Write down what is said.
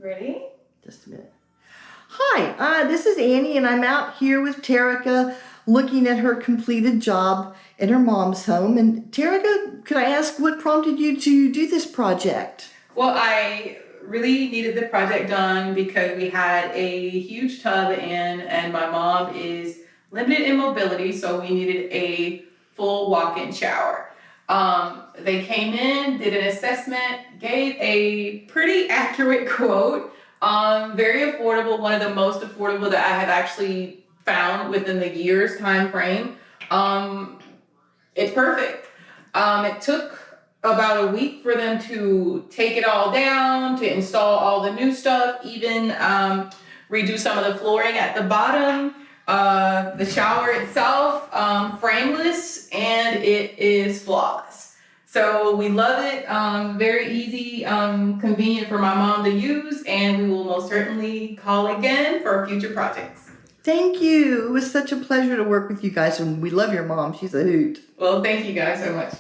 Ready? Just a minute. Hi, this is Annie, and I'm out here with Terrica looking at her completed job in her mom's home. And Terrica, could I ask what prompted you to do this project? Well, I really needed the project done because we had a huge tub in, and my mom is limited in mobility, so we needed a full walk-in shower. They came in, did an assessment, gave a pretty accurate quote, very affordable, one of the most affordable that I have actually found within the year's time frame. It's perfect. It took about a week for them to take it all down, to install all the new stuff, even redo some of the flooring at the bottom. The shower itself, frameless, and it is flawless. So we love it, very easy, convenient for my mom to use, and we will most certainly call again for future projects. Thank you. It was such a pleasure to work with you guys, and we love your mom. She's a hoot. Well, thank you guys so much.